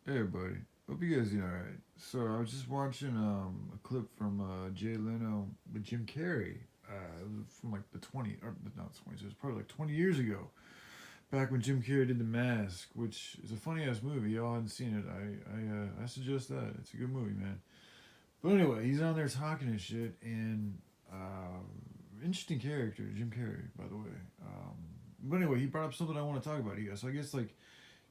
Hey everybody, hope you guys doing alright. So I was just watching a clip from Jay Leno with Jim Carrey. It was from like the 20 or not 20s. It was probably like 20 years ago. Back when Jim Carrey did The Mask, which is a funny ass movie. Y'all hadn't seen it. I suggest that. It's a good movie, man. But anyway, he's on there talking and shit, and interesting character, Jim Carrey, by the way. But anyway, he brought up something I want to talk about. So I guess like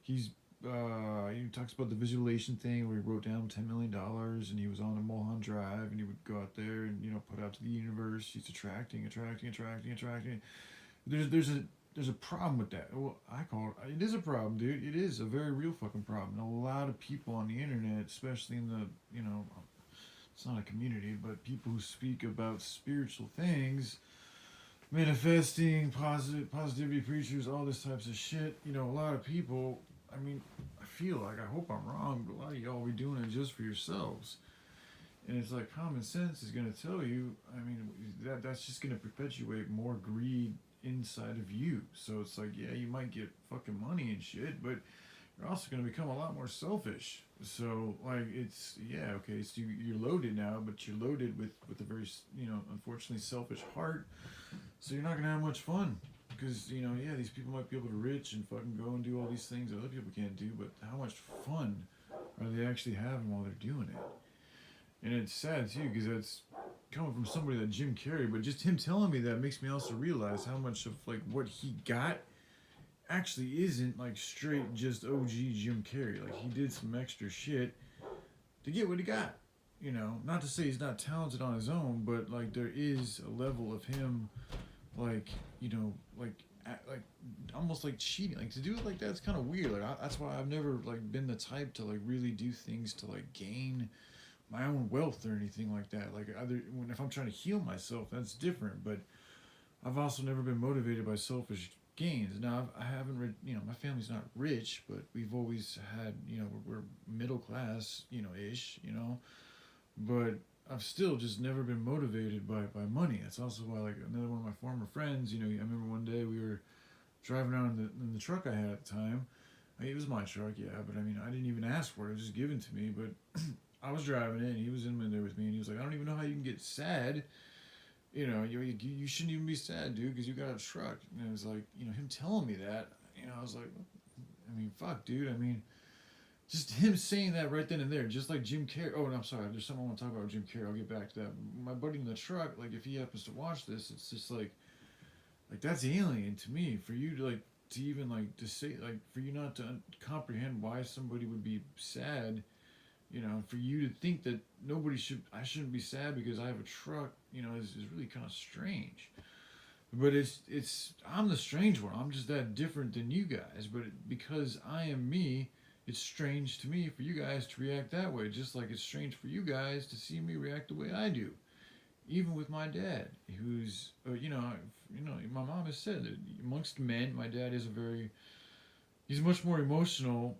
he's he talks about the visualization thing where he wrote down $10 million and he was on a Mulholland Drive and he would go out there and put out to the universe. He's attracting. There's a problem with that. Well, I call it is a problem, dude. It is a very real fucking problem. And a lot of people on the internet, especially in the it's not a community, but people who speak about spiritual things, manifesting, positivity preachers, all this types of shit. A lot of people. I mean, I feel like I hope I'm wrong, but a lot of y'all be doing it just for yourselves. And it's like common sense is gonna tell you. I mean, that's just gonna perpetuate more greed inside of you. So it's like, yeah, you might get fucking money and shit, but you're also gonna become a lot more selfish. So like, it's yeah, okay. So you're loaded now, but you're loaded with a very unfortunately selfish heart. So you're not gonna have much fun because yeah, these people might be able to rich and fucking go and do all these things that other people can't do, but how much fun are they actually having while they're doing it? And it's sad too because that's coming from somebody like Jim Carrey, but just him telling me that makes me also realize how much of like what he got actually isn't like straight just OG Jim Carrey. Like he did some extra shit to get what he got. Not to say he's not talented on his own, but like there is a level of him like like like almost like cheating, like to do it like that's kind of weird. Like that's why I've never like been the type to like really do things to like gain my own wealth or anything like that. Like either when if I'm trying to heal myself, that's different. But I've also never been motivated by selfish gains. Now I haven't read. My family's not rich, but we've always had. We're middle class. Ish. But I've still just never been motivated by money. That's also why like another one of my former friends. I remember one day we were driving around in the truck I had at the time. It was my truck, yeah, but I mean I didn't even ask for it. It was just given to me. But I was driving it, and he was in there with me, and he was like, "I don't even know how you can get sad. You shouldn't even be sad, dude, because you got a truck." And it was like, him telling me that. I was like, I mean, fuck, dude. I mean, just him saying that right then and there, just like Jim Carrey. Oh, and I'm sorry, there's something I want to talk about with Jim Carrey. I'll get back to that. My buddy in the truck, like, if he happens to watch this, it's just like that's alien to me. For you to like to even like to say like for you not to comprehend why somebody would be sad. For you to think that I shouldn't be sad because I have a truck. Is really kind of strange. But I'm the strange one. I'm just that different than you guys. But because I am me, it's strange to me for you guys to react that way. Just like it's strange for you guys to see me react the way I do. Even with my dad, who's my mom has said that amongst men, my dad is he's much more emotional.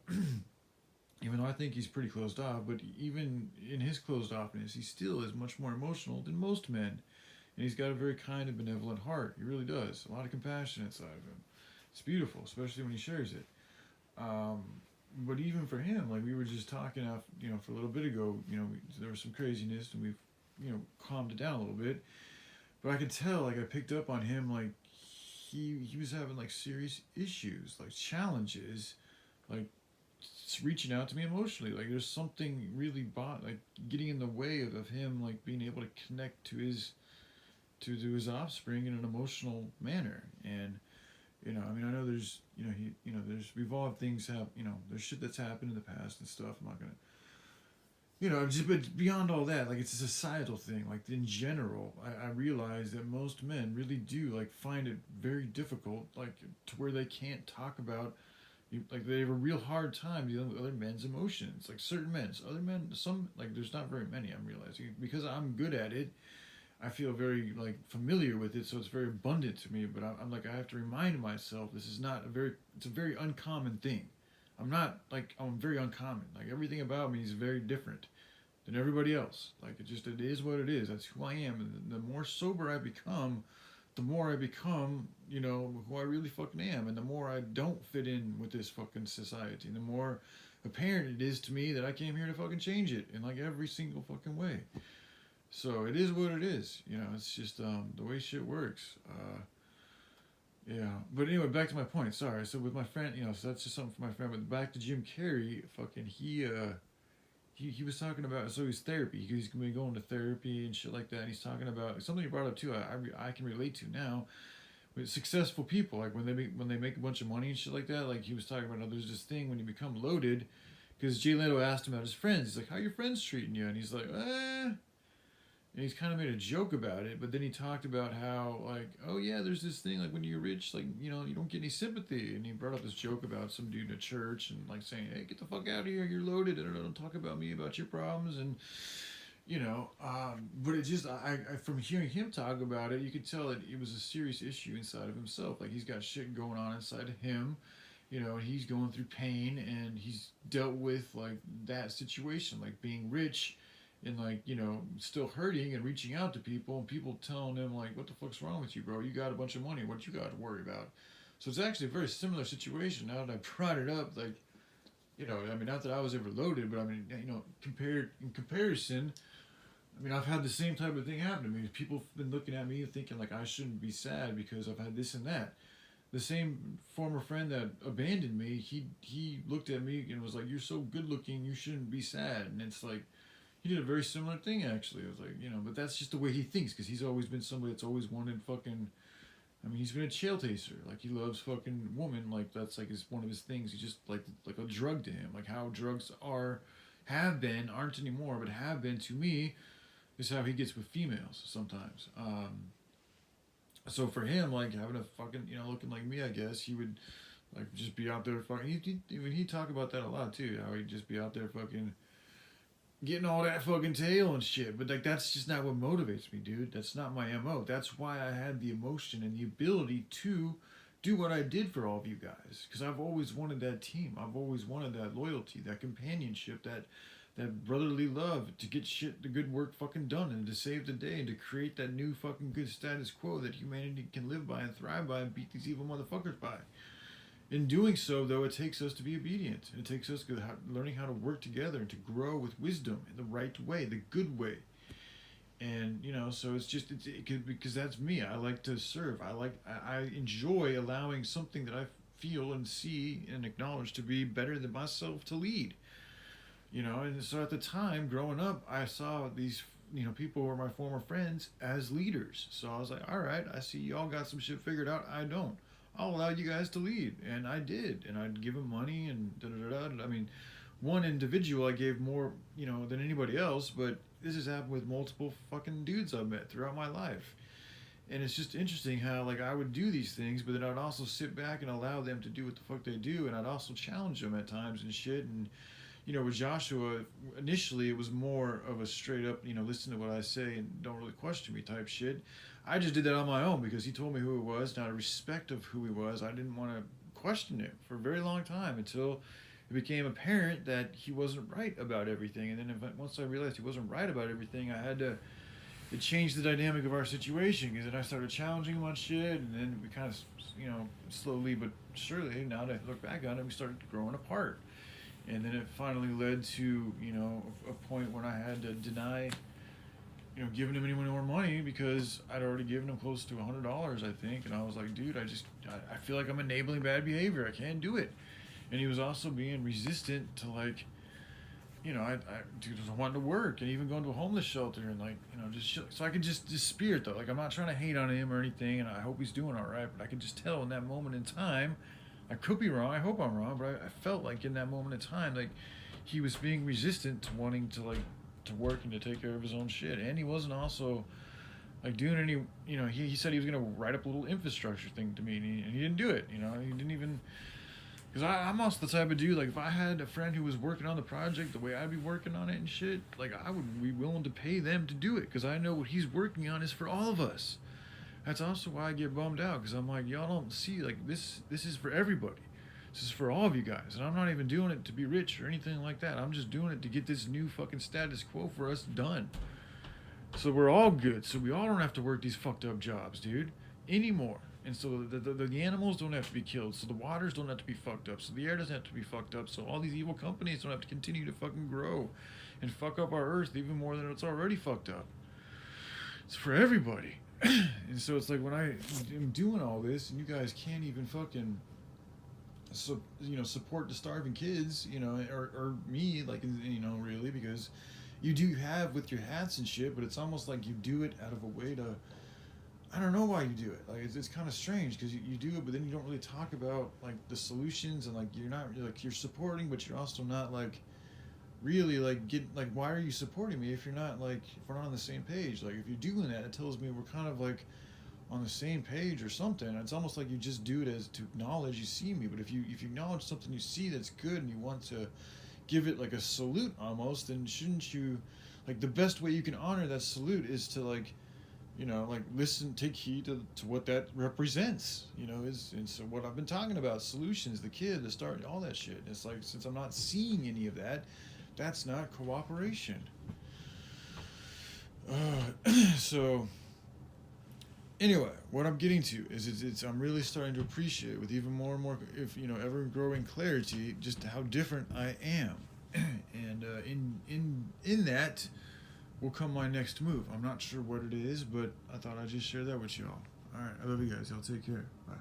Even though I think he's pretty closed off, but even in his closed offness, he still is much more emotional than most men. And he's got a very kind and benevolent heart. He really does. A lot of compassion inside of him. It's beautiful, especially when he shares it. Um, but even for him, like we were just talking, for a little bit ago, there was some craziness, and we've, calmed it down a little bit. But I could tell, like I picked up on him, like he was having like serious issues, like challenges, like reaching out to me emotionally. Like there's something really like getting in the way of him like being able to connect to his offspring in an emotional manner. And I mean, I know there's there's we've all had things have there's shit that's happened in the past and stuff. I'm not gonna just but beyond all that, like it's a societal thing. Like in general, I realize that most men really do like find it very difficult, like to where they can't talk about like they have a real hard time dealing with other men's emotions. Like certain men's, other men, some like there's not very many. I'm realizing because I'm good at it. I feel very like familiar with it, so it's very abundant to me. But I'm like I have to remind myself this is not a very it's a very uncommon thing. I'm not like I'm very uncommon. Like everything about me is very different than everybody else. Like it is what it is. That's who I am. And the more sober I become, the more I become, who I really fucking am, and the more I don't fit in with this fucking society, and the more apparent it is to me that I came here to fucking change it in like every single fucking way. So it is what it is. It's just the way shit works. Yeah, but anyway, back to my point. Sorry. So with my friend, so that's just something for my friend. But back to Jim Carrey, fucking he was talking about, so he's therapy. He's gonna be going to therapy and shit like that. And he's talking about something he brought up too. I can relate to now with successful people, like when they make a bunch of money and shit like that. Like he was talking about, there's this thing when you become loaded, because Jay Leno asked him about his friends. He's like, "How are your friends treating you?" And he's like, "Eh." And he's kind of made a joke about it, but then he talked about how, like, oh yeah, there's this thing, like when you're rich, like, you don't get any sympathy. And he brought up this joke about some dude in a church and like saying, "Hey, get the fuck out of here, you're loaded, and don't talk about me, about your problems." And but it just, I from hearing him talk about it, you could tell that it was a serious issue inside of himself. Like he's got shit going on inside of him, and he's going through pain, and he's dealt with like that situation, like being rich and like still hurting and reaching out to people, and people telling him like, "What the fuck's wrong with you, bro? You got a bunch of money, what you got to worry about?" So it's actually a very similar situation. Now that I brought it up, like, I mean, not that I was ever loaded, but I mean, compared in comparison, I mean, I've had the same type of thing happen to me. People have been looking at me and thinking like I shouldn't be sad because I've had this and that. The same former friend that abandoned me, he looked at me and was like, "You're so good looking, you shouldn't be sad." And it's like, he did a very similar thing, actually. It was like, but that's just the way he thinks, because he's always been somebody that's always wanted fucking. I mean, he's been a chail taster. Like, he loves fucking women. Like, that's like one of his things. He just like a drug to him. Like how drugs have been, aren't anymore, but have been to me, is how he gets with females sometimes. So for him, like having a fucking, looking like me, I guess he would like just be out there fucking. He'd talk about that a lot too. How he'd just be out there fucking getting all that fucking tail and shit. But like that's just not what motivates me, dude. That's not my MO. That's why I had the emotion and the ability to do what I did for all of you guys, because I've always wanted that team. I've always wanted that loyalty, that companionship, that brotherly love, to get shit, the good work fucking done, and to save the day, and to create that new fucking good status quo that humanity can live by and thrive by and beat these evil motherfuckers by. In doing so, though, it takes us to be obedient. It takes us learning how to work together and to grow with wisdom in the right way, the good way. And so it's just because that's me. I like to serve. I enjoy allowing something that I feel and see and acknowledge to be better than myself to lead. And so at the time growing up, I saw these people who were my former friends as leaders. So I was like, all right, I see y'all got some shit figured out. I don't. I'll allow you guys to lead. And I did. And I'd give them money and da-da-da-da. I mean, one individual I gave more, than anybody else, but this has happened with multiple fucking dudes I've met throughout my life. And it's just interesting how, like, I would do these things, but then I'd also sit back and allow them to do what the fuck they do, and I'd also challenge them at times and shit. And, with Joshua, initially it was more of a straight up, listen to what I say and don't really question me type shit. I just did that on my own because he told me who he was, and out of respect of who he was, I didn't want to question him for a very long time until it became apparent that he wasn't right about everything. And then once I realized he wasn't right about everything, I had to, it changed the dynamic of our situation, because then I started challenging him on shit, and then we kind of, slowly but surely, now that I look back on it, we started growing apart. And then it finally led to, a point when I had to deny, giving him any more money, because I'd already given him close to $100, I think. And I was like, dude, I feel like I'm enabling bad behavior. I can't do it. And he was also being resistant to, like, dude was wanting to work and even going to a homeless shelter and, like, just so I could just spirit, though. Like, I'm not trying to hate on him or anything, and I hope he's doing all right, but I could just tell in that moment in time, I could be wrong, I hope I'm wrong, but I felt like in that moment in time, like, he was being resistant to wanting to, like, to work and to take care of his own shit. And he wasn't also, like, doing any, he said he was going to write up a little infrastructure thing to me, and he didn't do it. He didn't even, because I'm also the type of dude, like, if I had a friend who was working on the project the way I'd be working on it and shit, like, I would be willing to pay them to do it, because I know what he's working on is for all of us. That's also why I get bummed out, because I'm like, y'all don't see, like, this is for everybody. This is for all of you guys. And I'm not even doing it to be rich or anything like that. I'm just doing it to get this new fucking status quo for us done. So we're all good. So we all don't have to work these fucked up jobs, dude. anymore. And so the animals don't have to be killed, so the waters don't have to be fucked up, so the air doesn't have to be fucked up, so all these evil companies don't have to continue to fucking grow and fuck up our earth even more than it's already fucked up. It's for everybody. And so it's like when I am doing all this and you guys can't even fucking support the starving kids, or me, like, really, because you do have with your hats and shit, but it's almost like you do it out of a way to, I don't know why you do it. Like, it's kind of strange because you do it, but then you don't really talk about like the solutions, and like you're supporting, but you're also not like really like why are you supporting me if you're not like, if we're not on the same page? Like, if you're doing that, it tells me we're kind of like on the same page or something. It's almost like you just do it as to acknowledge you see me, but if you acknowledge something you see that's good and you want to give it like a salute almost, then shouldn't you, like, the best way you can honor that salute is to like, like, listen, take heed to what that represents, and so what I've been talking about, solutions, the kid, the start, all that shit. It's like, since I'm not seeing any of that, that's not cooperation. So anyway, what I'm getting to is it's I'm really starting to appreciate with even more and more, if ever growing clarity, just how different I am, and in that will come my next move. I'm not sure what it is, but I thought I'd just share that with y'all. All right, I love you guys. Y'all take care. Bye.